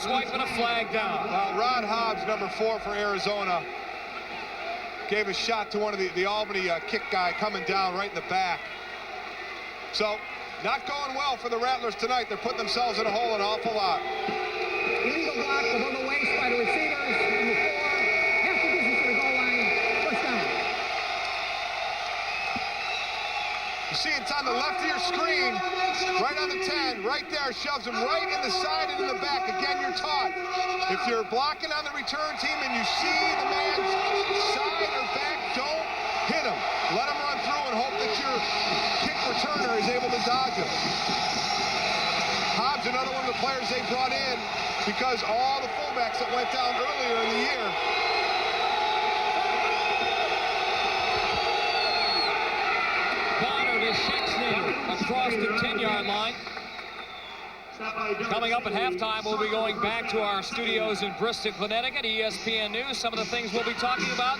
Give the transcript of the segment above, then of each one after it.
swipe and a flag down. Well, Rod Hobbs, number 4 for Arizona, gave a shot to one of the Albany kick guy coming down right in the back. So, not going well for the Rattlers tonight. They're putting themselves in a hole an awful lot. Illegal block above the waist by the receivers. Number 4, half the distance to the goal line. First down. You see it's on the left of your screen, right on the 10, right there, shoves him right in the side and in the back. Again, you're taught, if you're blocking on the return team and you see the man's side or back, don't hit him. Let him run through and hope that your kick returner is able to dodge him. Hobbs, another one of the players they brought in because all the fullbacks that went down earlier in the year. Across the 10-yard line. Coming up at halftime, we'll be going back to our studios in Bristol, Connecticut. ESPN News, some of the things we'll be talking about.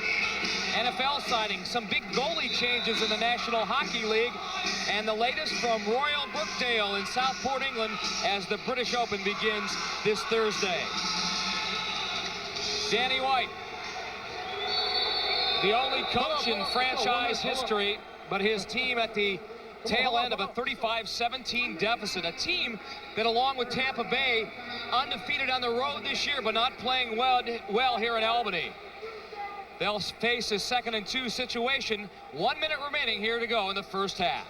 NFL signings, some big goalie changes in the National Hockey League, and the latest from Royal Brookdale in Southport, England, as the British Open begins this Thursday. Danny White, the only coach in franchise history, but his team at the tail end of a 35-17 deficit. A team that, along with Tampa Bay, undefeated on the road this year, but not playing well here in Albany. They'll face a 2nd and 2 situation. 1 minute remaining here to go in the first half.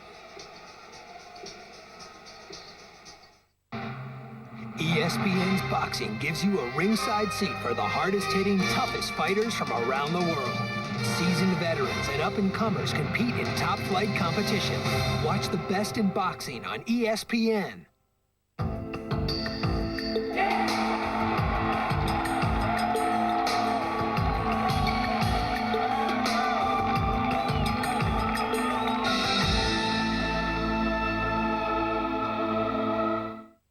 ESPN's boxing gives you a ringside seat for the hardest-hitting, toughest fighters from around the world. Seasoned veterans and up-and-comers compete in top-flight competition. Watch the best in boxing on ESPN.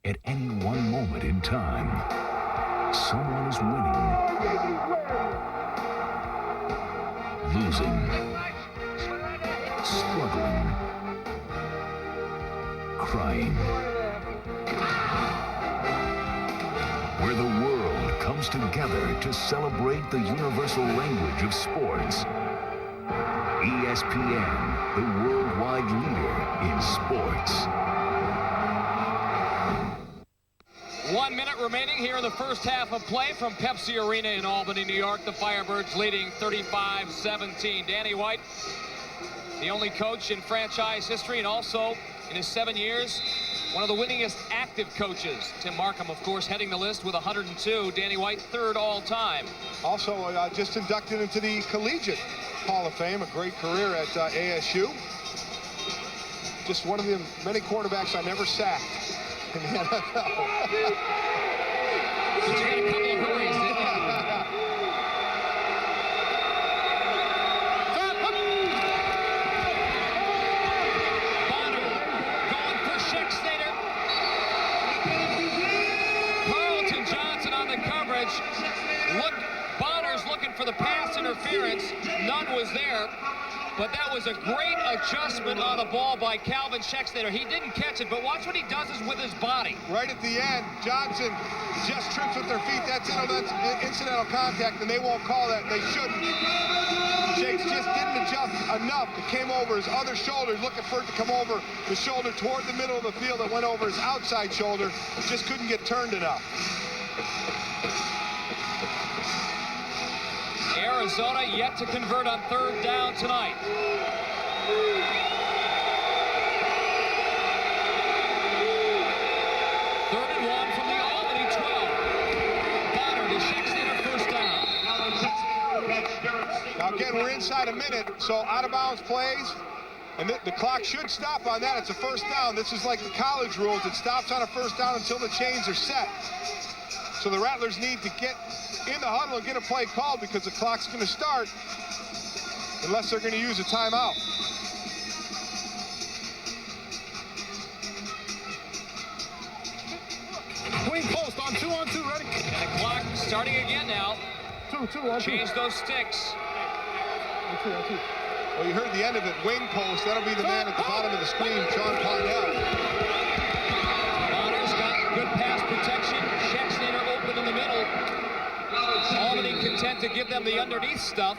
At any one moment in time, someone is winning, losing, struggling, crying. Where the world comes together to celebrate the universal language of sports. ESPN, the worldwide leader in sports. 1 minute remaining here in the first half of play from Pepsi Arena in Albany, New York. The Firebirds leading 35-17. Danny White, the only coach in franchise history, and also in his 7 years, one of the winningest active coaches. Tim Markham, of course, heading the list with 102. Danny White, 3rd all-time. Also, just inducted into the Collegiate Hall of Fame. A great career at ASU. Just one of the many quarterbacks I never sacked in the NFL. But you got a couple of hurries, didn't you? Bonner going for Schexnayder. Carlton Johnson on the coverage. Bonner's looking for the pass interference. None was there. But that was a great adjustment on the ball by Calvin Schexnayder. He didn't catch it, but watch what he does is with his body. Right at the end, Johnson just trips with their feet. That's incidental contact, and they won't call that. They shouldn't. Jakes just didn't adjust enough. It came over his other shoulder, looking for it to come over the shoulder toward the middle of the field. It went over his outside shoulder. Just couldn't get turned enough. Arizona yet to convert on 3rd down tonight. 3rd and 1 from the Albany 12. Bonner to Schexnayder, first down. Now again, we're inside a minute, so out of bounds plays, and the clock should stop on that. It's a first down. This is like the college rules. It stops on a first down until the chains are set. So the Rattlers need to get in the huddle and get a play called because the clock's going to start unless they're going to use a timeout. Wing post on 2-on-2, ready? And the clock starting again now. 2-on-2. Change those sticks. 2-on-2. Well, you heard the end of it. Wing post. That'll be the man at the bottom of the screen, Sean Parnell. Bonner's got good pass protection. Schexnayder open tend to give them the underneath stuff.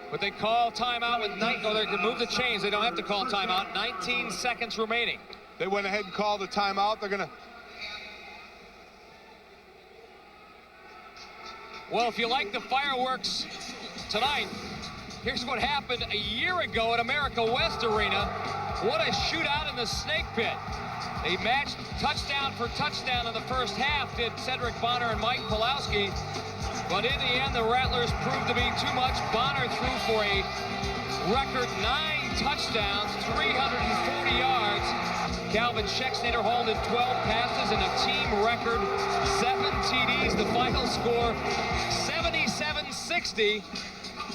But they call timeout with they can move the chains. They don't have to call timeout. 19 seconds remaining. They went ahead and called the timeout. They're going to... Well, if you like the fireworks tonight, here's what happened a year ago at America West Arena. What a shootout in the snake pit. They matched touchdown for touchdown in the first half, did Cedric Bonner and Mike Pulowski. But in the end, the Rattlers proved to be too much. Bonner threw for a record 9 touchdowns, 340 yards. Calvin Schexnayder hauled in 12 passes and a team record 7 TDs. The final score, 77-60.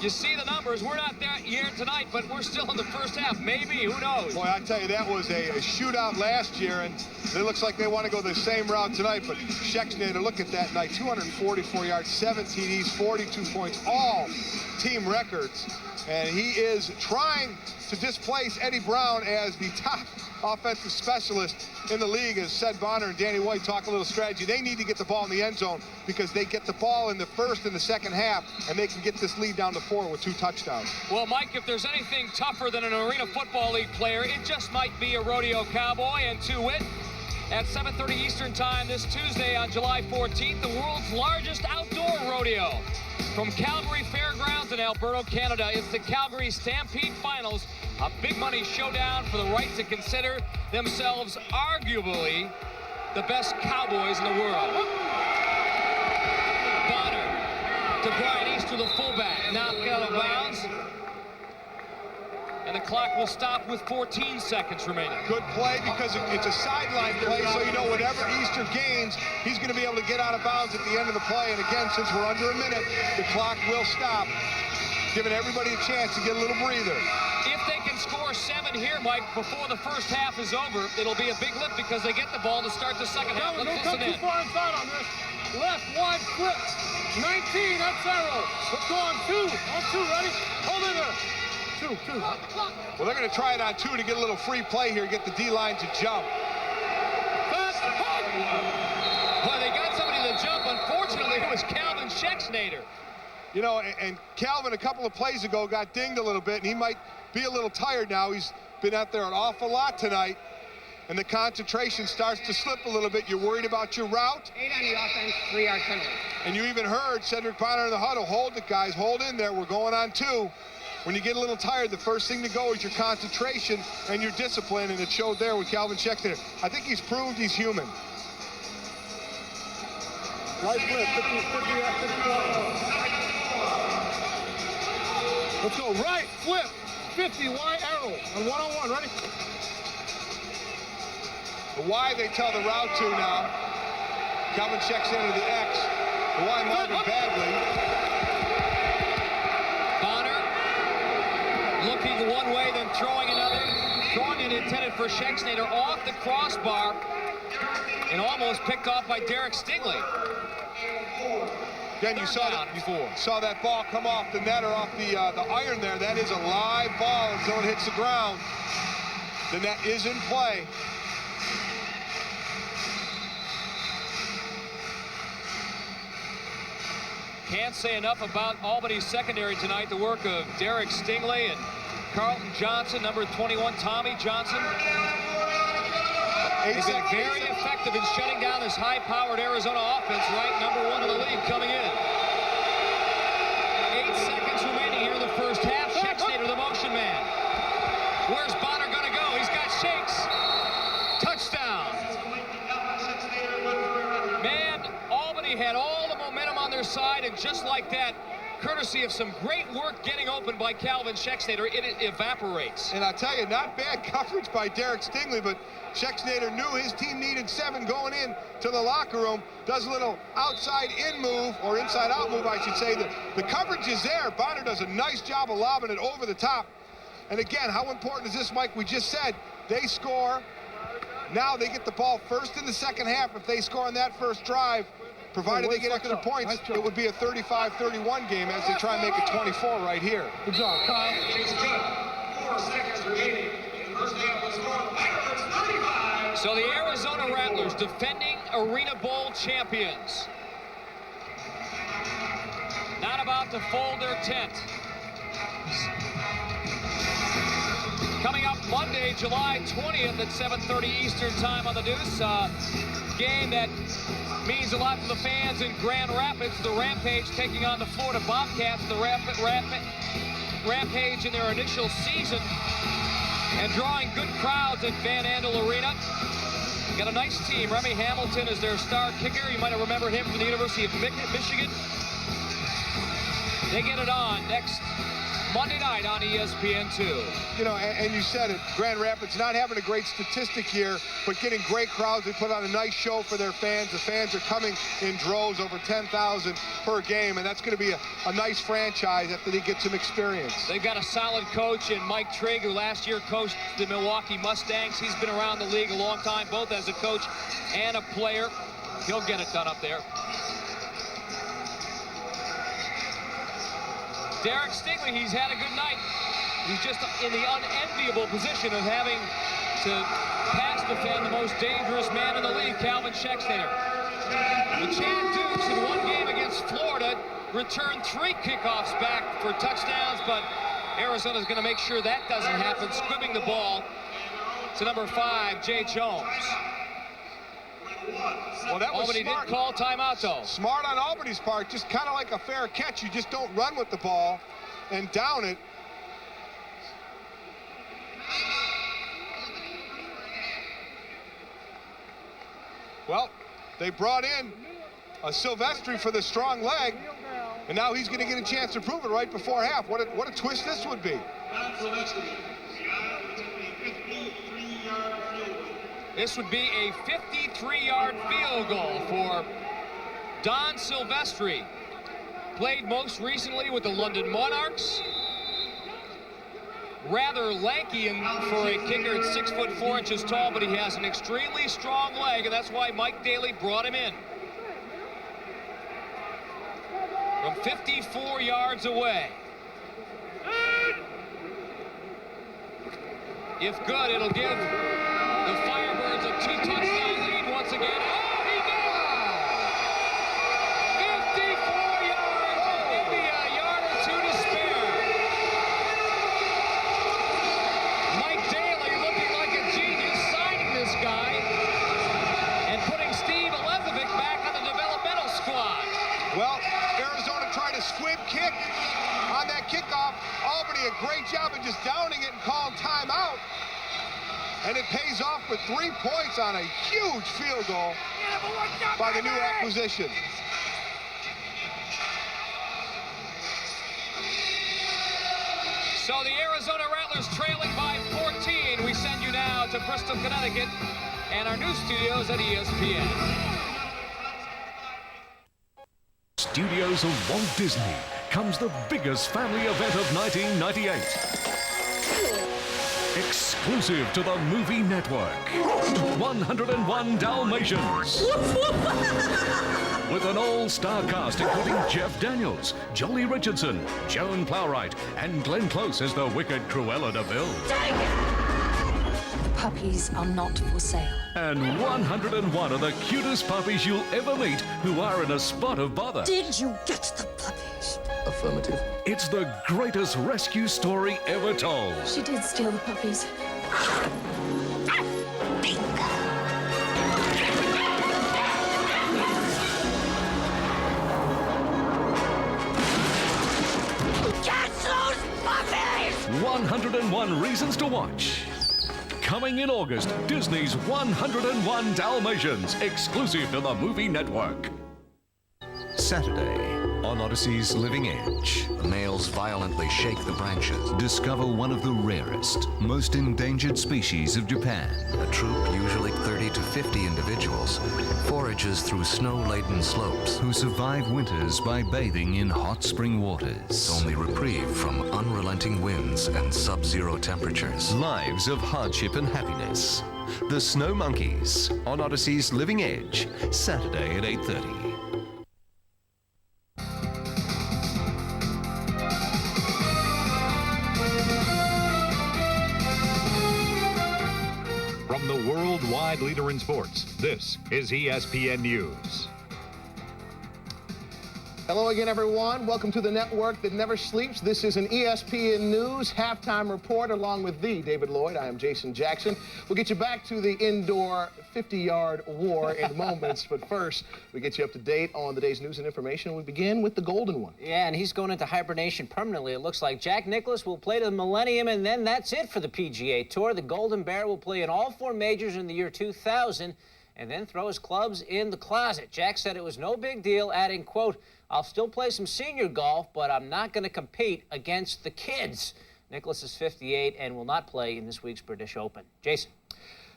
You see the numbers. We're not there yet tonight, but we're still in the first half. Maybe, who knows? Boy, I tell you, that was a shootout last year, and it looks like they want to go the same route tonight. But Schexnayder, look at that night, 244 yards, 7 TDs, 42 points, all team records. And he is trying to displace Eddie Brown as the top offensive specialist in the league. As said, Bonner and Danny White talk a little strategy. They need to get the ball in the end zone because they get the ball in the first and the second half, and they can get this lead down to 4 with 2 touchdowns. Well, Mike, if there's anything tougher than an Arena Football League player, it just might be a rodeo cowboy. And to wit, at 7:30 Eastern Time this Tuesday on July 14th, the world's largest outdoor rodeo. From Calgary Fairgrounds in Alberta, Canada, it's the Calgary Stampede Finals, a big money showdown for the right to consider themselves arguably the best cowboys in the world. Bonner to Brian Easter, the fullback, knocked out of bounds. And the clock will stop with 14 seconds remaining. Good play because it's a sideline play, so you know whatever Easter gains, he's going to be able to get out of bounds at the end of the play. And again, since we're under a minute, the clock will stop, giving everybody a chance to get a little breather. If they can score 7 here, Mike, before the first half is over, it'll be a big lift because they get the ball to start the second half. Don't Let's come listen too in. far inside on this. Left, wide, flip. 19, that's arrow. Let's go on 2. On 2, ready? Hold in there. 2. Well, they're going to try it on 2 to get a little free play here, get the D-line to jump. Well, they got somebody to jump. Unfortunately, it was Calvin Schexnayder. You know, and Calvin a couple of plays ago got dinged a little bit, and he might be a little tired now. He's been out there an awful lot tonight, and the concentration starts to slip a little bit. You're worried about your route. 8 on the offense, 3-yard penalty. And you even heard Cedric Bonner in the huddle, hold it, guys, hold in there. We're going on 2. When you get a little tired, the first thing to go is your concentration and your discipline, and it showed there with Calvin Schexnayder. I think he's proved he's human. Right flip, 50, 54. Let's go, right flip, 50, wide arrow, and 1-on-1, ready? The Y they tell the route to now. Calvin Schexnayder to the X. The Y Marvin Bagley. Looking one way, then throwing another. Throwing it intended for Schexnayder off the crossbar and almost picked off by Derek Stingley. Again, you saw that ball come off the net or off the iron there. That is a live ball until it hits the ground. The net is in play. Can't say enough about Albany's secondary tonight. The work of Derek Stingley and Carlton Johnson, number 21, Tommy Johnson. They've been very effective in shutting down this high-powered Arizona offense, ranked number 1 in the league coming in. 8 seconds remaining here in the first half. Schexnayder, the motion man. Where's Bonner going to go? He's got shakes. Touchdown. Man, Albany had all the momentum on their side, and just like that, courtesy of some great work getting open by Calvin Schexnayder, it evaporates. And I'll tell you, not bad coverage by Derek Stingley, but Schexnayder knew his team needed 7 going in to the locker room. Does a little outside-in move, or inside-out move, I should say. The coverage is there. Bonner does a nice job of lobbing it over the top. And again, how important is this, Mike? We just said they score. Now they get the ball first in the second half. If they score on that first drive, provided they get extra points, it would be a 35-31 game as they try and make it 24 right here. Good job, Kyle. 4 seconds remaining. In the first half, the score, Rattlers 35. So the Arizona Rattlers, defending Arena Bowl champions, not about to fold their tent. Coming up Monday, July 20th at 7:30 Eastern Time on the Deuce. Game that means a lot to the fans in Grand Rapids. The Rampage taking on the Florida Bobcats. The Rampage in their initial season and drawing good crowds at Van Andel Arena. Got a nice team. Remy Hamilton is their star kicker. You might have remembered him from the University of Michigan. They get it on next Monday night on ESPN2. You know, and you said it, Grand Rapids not having a great statistic here, but getting great crowds. They put on a nice show for their fans. The fans are coming in droves, over 10,000 per game, and that's going to be a nice franchise after they get some experience. They've got a solid coach in Mike Trigg, who last year coached the Milwaukee Mustangs. He's been around the league a long time, both as a coach and a player. He'll get it done up there. Derek Stingley, he's had a good night. He's just in the unenviable position of having to pass defend the most dangerous man in the league, Calvin Schexnayder. The Chad Dukes in one game against Florida returned 3 kickoffs back for touchdowns, but Arizona's going to make sure that doesn't happen, squibbing the ball to number 5, Jay Jones. Well, that was Albany smart. did call timeout, though. Smart on Albany's part, just kind of like a fair catch. You just don't run with the ball and down it. Well, they brought in a Silvestri for the strong leg, and now he's going to get a chance to prove it right before half. What a twist this would be. This would be a 53-yard field goal for Don Silvestri. Played most recently with the London Monarchs. Rather lanky for a kicker at 6'4" tall, but he has an extremely strong leg, and that's why Mike Daly brought him in. From 54 yards away. If good, it'll give the Firebirds a 2-touchdown lead once again. Oh, he got 54 yards, maybe a yard or 2 to spare. Mike Daly looking like a genius, signing this guy and putting Steve Elezovic back on the developmental squad. Well, Arizona tried a squib kick on that kickoff. Albany a great job of just downing it and calling timeout. And it pays off with 3 points on a huge field goal by the new acquisition. So the Arizona Rattlers trailing by 14. We send you now to Bristol, Connecticut, and our new studios at ESPN. Studios of Walt Disney comes the biggest family event of 1998. Exclusive to the movie network, 101 Dalmatians. With an all-star cast including Jeff Daniels, Jolie Richardson, Joan Plowright, and Glenn Close as the wicked Cruella de Vil. The puppies are not for sale. And 101 of the cutest puppies you'll ever meet who are in a spot of bother. Did you get the puppies? Affirmative. It's the greatest rescue story ever told. She did steal the puppies. Catch those puppies! 101 Reasons to Watch. Coming in August, Disney's 101 Dalmatians, exclusive to the movie network. Saturday on Odyssey's Living Edge. The males violently shake the branches. Discover one of the rarest, most endangered species of Japan. A troop, usually 30 to 50 individuals, forages through snow-laden slopes. Who survive winters by bathing in hot spring waters. Only reprieve from unrelenting winds and sub-zero temperatures. Lives of hardship and happiness. The Snow Monkeys on Odyssey's Living Edge. Saturday at 8:30. From the worldwide leader in sports, this is ESPN News. Hello again, everyone. Welcome to the network that never sleeps. This is an ESPN News halftime report along with the David Lloyd. I am Jason Jackson. We'll get you back to the indoor 50-yard war in moments. But first, we get you up to date on the day's news and information. We begin with the golden one. Yeah, and he's going into hibernation permanently, it looks like. Jack Nicklaus will play to the millennium, and then that's it for the PGA Tour. The Golden Bear will play in all 4 majors in the year 2000 and then throw his clubs in the closet. Jack said it was no big deal, adding, quote, "I'll still play some senior golf, but I'm not going to compete against the kids." Nicklaus is 58 and will not play in this week's British Open. Jason.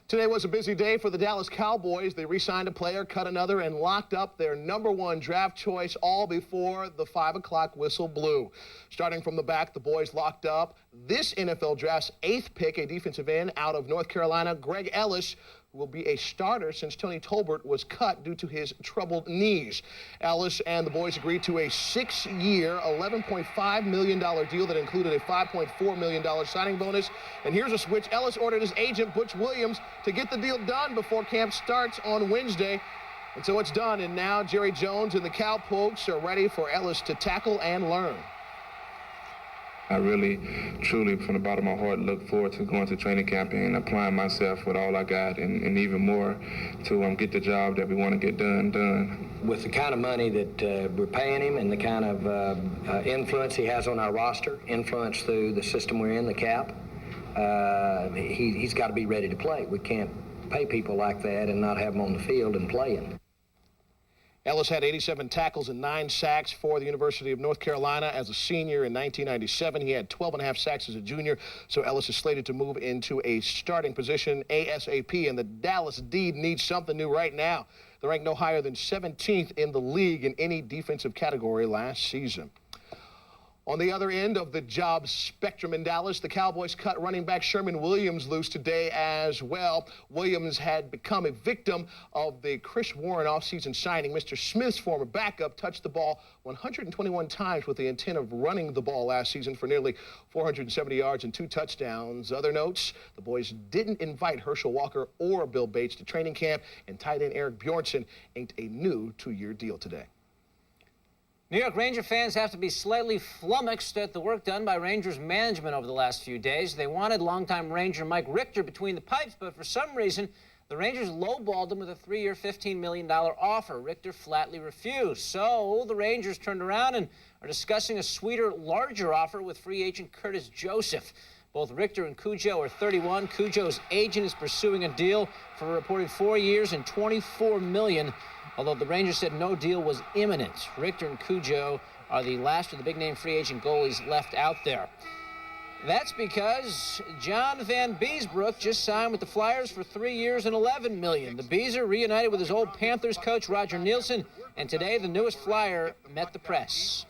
Today was a busy day for the Dallas Cowboys. They re-signed a player, cut another, and locked up their #1 draft choice all before the 5 o'clock whistle blew. Starting from the back, the boys locked up this NFL draft's 8th pick, a defensive end out of North Carolina, Greg Ellis, who will be a starter since Tony Tolbert was cut due to his troubled knees. Ellis and the boys agreed to a 6-year, $11.5 million deal that included a $5.4 million signing bonus. And here's a switch. Ellis ordered his agent, Butch Williams, to get the deal done before camp starts on Wednesday. And so it's done, and now Jerry Jones and the Cowpokes are ready for Ellis to tackle and learn. I really, truly, from the bottom of my heart, look forward to going to training camp and applying myself with all I got and even more to get the job that we want to get done. With the kind of money that we're paying him and the kind of influence he has on our roster, influence through the system we're in, the cap, he's got to be ready to play. We can't pay people like that and not have them on the field and playing. Ellis had 87 tackles and 9 sacks for the University of North Carolina as a senior in 1997. He had 12.5 sacks as a junior, so Ellis is slated to move into a starting position ASAP, and the Dallas D needs something new right now. They're ranked no higher than 17th in the league in any defensive category last season. On the other end of the job spectrum in Dallas, the Cowboys cut running back Sherman Williams loose today as well. Williams had become a victim of the Chris Warren offseason signing. Mr. Smith's former backup touched the ball 121 times with the intent of running the ball last season for nearly 470 yards and 2 touchdowns. Other notes, the boys didn't invite Herschel Walker or Bill Bates to training camp, and tight end Eric Bjornson inked a new 2-year deal today. New York Ranger fans have to be slightly flummoxed at the work done by Rangers management over the last few days. They wanted longtime Ranger Mike Richter between the pipes, but for some reason, the Rangers lowballed him with a 3-year, $15 million offer. Richter flatly refused. So the Rangers turned around and are discussing a sweeter, larger offer with free agent Curtis Joseph. Both Richter and Cujo are 31. Cujo's agent is pursuing a deal for a reported 4 years and $24 million. Although the Rangers said no deal was imminent. Richter and Cujo are the last of the big-name free agent goalies left out there. That's because John Van Beesbrook just signed with the Flyers for 3 years and $11 million. The Bees are reunited with his old Panthers coach, Roger Nielsen, and today the newest Flyer met the press.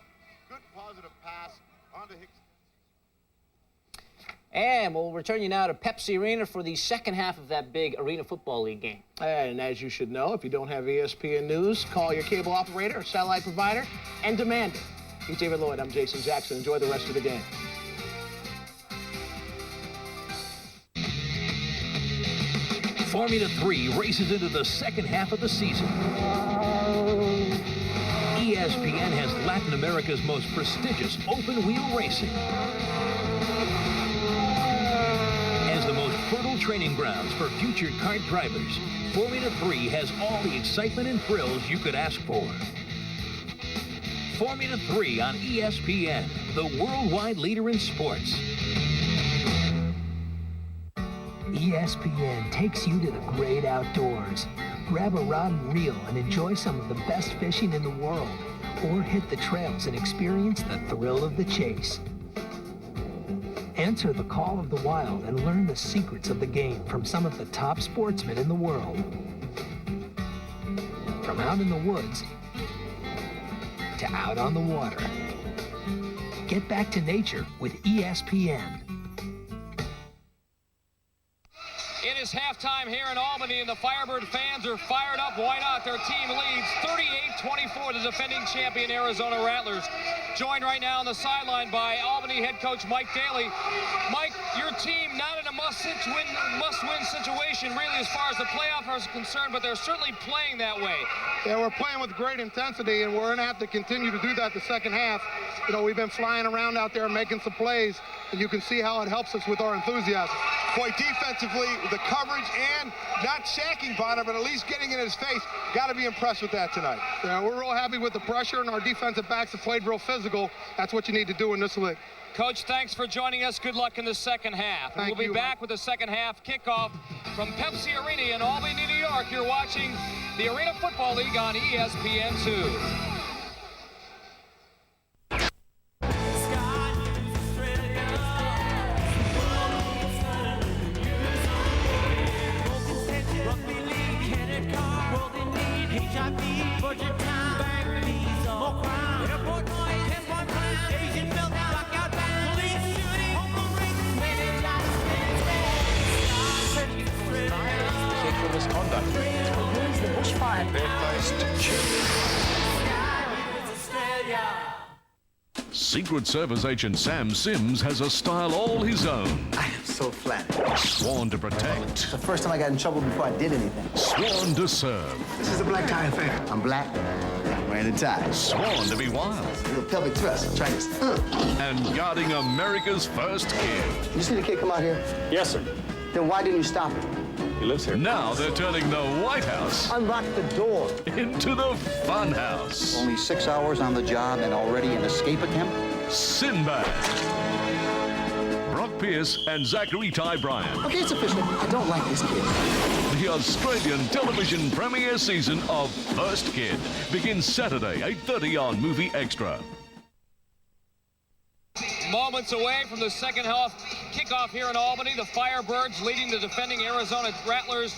Good positive pass onto Hicks. And we'll return you now to Pepsi Arena for the second half of that big Arena Football League game. And as you should know, if you don't have ESPN News, call your cable operator or satellite provider and demand it. He's David Lloyd. I'm Jason Jackson. Enjoy the rest of the game. Formula 3 races into the second half of the season. ESPN has Latin America's most prestigious open-wheel racing. As the most fertile training grounds for future kart drivers, Formula 3 has all the excitement and thrills you could ask for. Formula 3 on ESPN, the worldwide leader in sports. ESPN takes you to the great outdoors. Grab a rod and reel and enjoy some of the best fishing in the world, or hit the trails and experience the thrill of the chase. Answer the call of the wild and learn the secrets of the game from some of the top sportsmen in the world. From out in the woods to out on the water. Get back to nature with ESPN. It is halftime here in Albany, and the Firebird fans are fired up. Why not? Their team leads 38-24, the defending champion Arizona Rattlers. Joined right now on the sideline by Albany head coach Mike Daly. Mike, your team not in a must-win situation, really, as far as the playoff is concerned, but they're certainly playing that way. Yeah, we're playing with great intensity, and we're going to have to continue to do that the second half. You know, we've been flying around out there making some plays, and you can see how it helps us with our enthusiasm. Boy, defensively, the coverage and not sacking Bonner, but at least getting in his face. Got to be impressed with that tonight. You know, we're real happy with the pressure, and our defensive backs have played real physical. That's what you need to do in this league. Coach, thanks for joining us. Good luck in the second half. We'll be back with the second half kickoff from Pepsi Arena in Albany, New York. You're watching the Arena Football League on ESPN2. Secret Service agent Sam Sims has a style all his own. I am so flattered. Sworn to protect. It's the first time I got in trouble before I did anything. Sworn to serve. This is a black tie affair. I'm black. I'm wearing a tie. Sworn to be wild. A little pelvic thrust. Try this. And guarding America's first kid. You see the kid come out here? Yes, sir. Then why didn't you stop him? He lives here. Now they're turning the White House Unlock the door into the fun house. Only 6 hours on the job and already an escape attempt? Sinbad. Brock Pierce and Zachary Ty Bryan. Okay, it's official. I don't like this kid. The Australian television premiere season of First Kid begins Saturday, 8:30 on Movie Extra. Moments away from the second half kickoff here in Albany. The Firebirds leading the defending Arizona Rattlers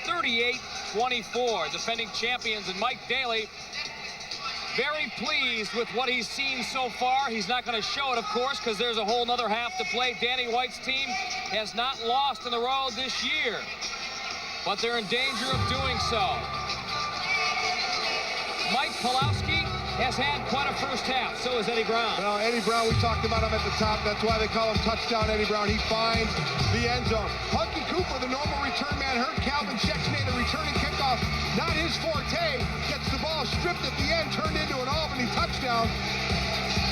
38-24. Defending champions, and Mike Daly very pleased with what he's seen so far. He's not going to show it, of course, because there's a whole nother half to play. Danny White's team has not lost on the road this year, but they're in danger of doing so. Mike Pulowski has had quite a first half. So has Eddie Brown. Well, Eddie Brown, we talked about him at the top. That's why they call him Touchdown Eddie Brown. He finds the end zone. Hunky Cooper, the normal return man, hurt. Calvin Shexnay, the returning kickoff, not his forte. Gets the ball stripped at the end, turned into an Albany touchdown.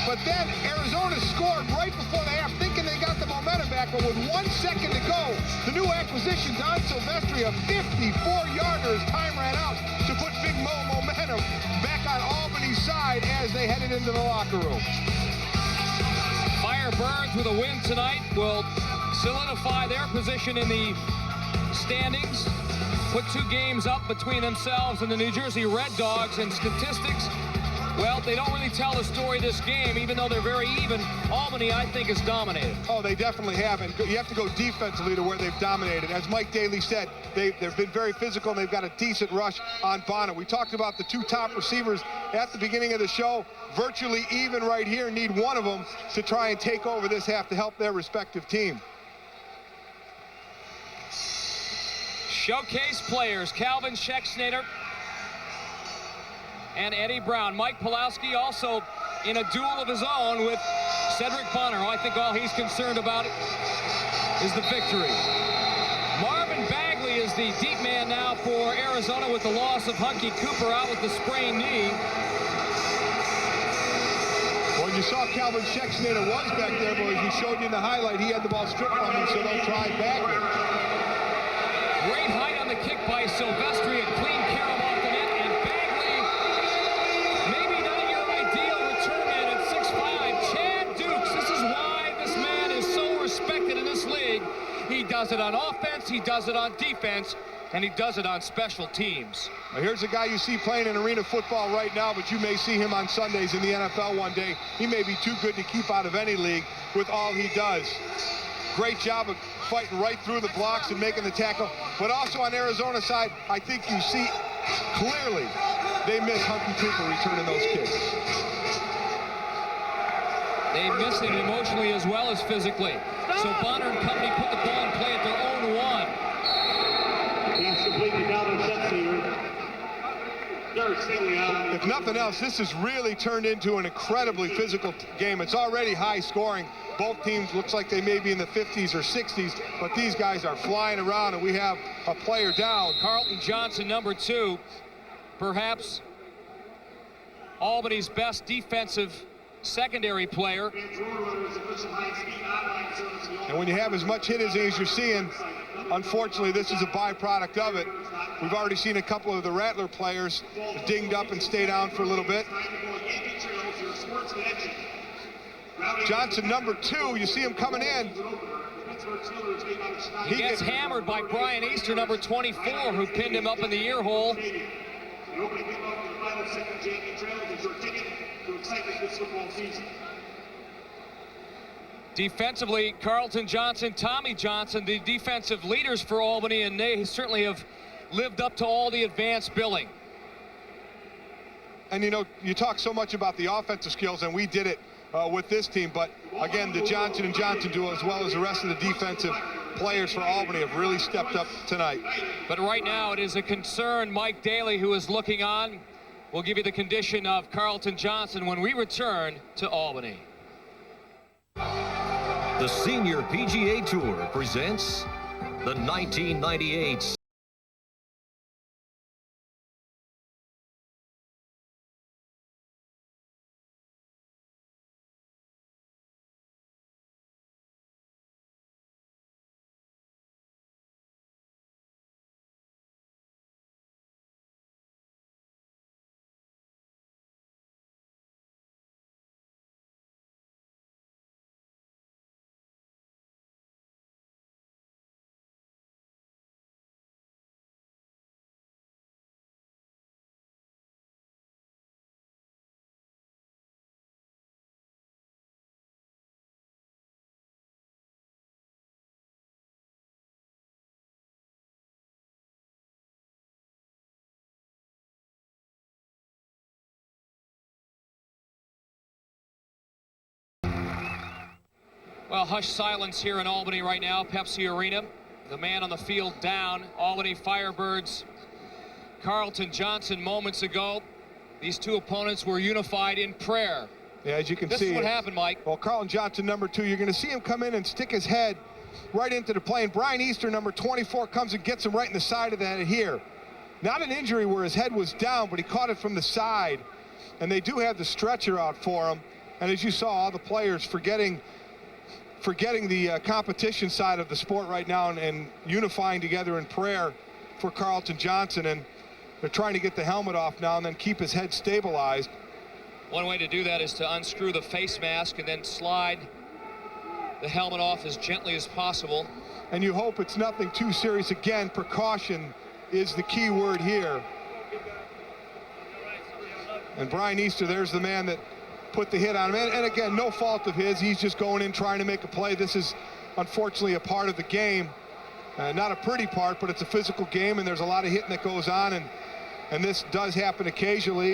But then Arizona scored right before the half, thinking they got the momentum back. But with 1 second to go, the new acquisition, Don Silvestri, a 54-yarder as time ran out to put Big Mo momentum back on Albany's side as they headed into the locker room. Firebirds with a win tonight will solidify their position in the standings, put 2 games up between themselves and the New Jersey Red Dogs. And statistics, well, they don't really tell the story this game, even though they're very even. Albany, I think, is dominated. Oh, they definitely have. And you have to go defensively to where they've dominated. As Mike Daly said, they've been very physical, and they've got a decent rush on Bonner. We talked about the 2 top receivers at the beginning of the show. Virtually even right here. Need one of them to try and take over this half to help their respective team. Showcase players, Calvin Shexnader and Eddie Brown. Mike Pulowski also in a duel of his own with Cedric Bonner. I think all he's concerned about is the victory. Marvin Bagley is the deep man now for Arizona with the loss of Hunky Cooper out with the sprained knee. Well, you saw Calvin Shexnader was back there, but as we showed you in the highlight, he had the ball stripped from him, so they'll try Bagley. Great height on the kick by Silvestri, and clean care of off the net, and Bagley, maybe not your ideal return man at 6'5". Chad Dukes, this is why this man is so respected in this league. He does it on offense, he does it on defense, and he does it on special teams. Now, here's a guy you see playing in arena football right now, but you may see him on Sundays in the NFL one day. He may be too good to keep out of any league with all he does. Great job of fighting right through the blocks and making the tackle. But also on Arizona's side, I think you see clearly they miss Hunky Cooper returning those kicks. They miss him emotionally as well as physically. So Bonner and company put the ball in play at their own 1. If nothing else, this has really turned into an incredibly physical game. It's already high scoring. Both teams looks like they may be in the 50s or 60s, but these guys are flying around, and we have a player down. Carlton Johnson, number 2, perhaps Albany's best defensive secondary player. And when you have as much hitting as you're seeing, unfortunately, this is a byproduct of it. We've already seen a couple of the Rattler players dinged up and stay down for a little bit. Johnson, number 2, you see him coming in. He gets hammered by Brian Easter, number 24, who pinned him up in the ear hole. Defensively, Carlton Johnson, Tommy Johnson, the defensive leaders for Albany, and they certainly have lived up to all the advanced billing. And you know, you talk so much about the offensive skills, and we did it with this team, but again, the Johnson & Johnson duo, as well as the rest of the defensive players for Albany, have really stepped up tonight. But right now, it is a concern. Mike Daly, who is looking on, will give you the condition of Carlton Johnson when we return to Albany. The Senior PGA Tour presents the 1998Well, hushed silence here in Albany right now, Pepsi Arena. The man on the field down, Albany Firebirds. Carlton Johnson moments ago. These two opponents were unified in prayer. Yeah, as you can see. This is what happened, Mike. Well, Carlton Johnson, number 2, you're going to see him come in and stick his head right into the plane. Brian Easter, number 24, comes and gets him right in the side of the head here. Not an injury where his head was down, but he caught it from the side. And they do have the stretcher out for him. And as you saw, all the players forgetting the competition side of the sport right now and unifying together in prayer for Carlton Johnson. And they're trying to get the helmet off now and then keep his head stabilized. One way to do that is to unscrew the face mask and then slide the helmet off as gently as possible. And you hope it's nothing too serious. Again, precaution is the key word here. And Brian Easter, there's the man that put the hit on him. And again, no fault of his. He's just going in trying to make a play. This is unfortunately a part of the game. Not a pretty part, but it's a physical game, and there's a lot of hitting that goes on, and this does happen occasionally.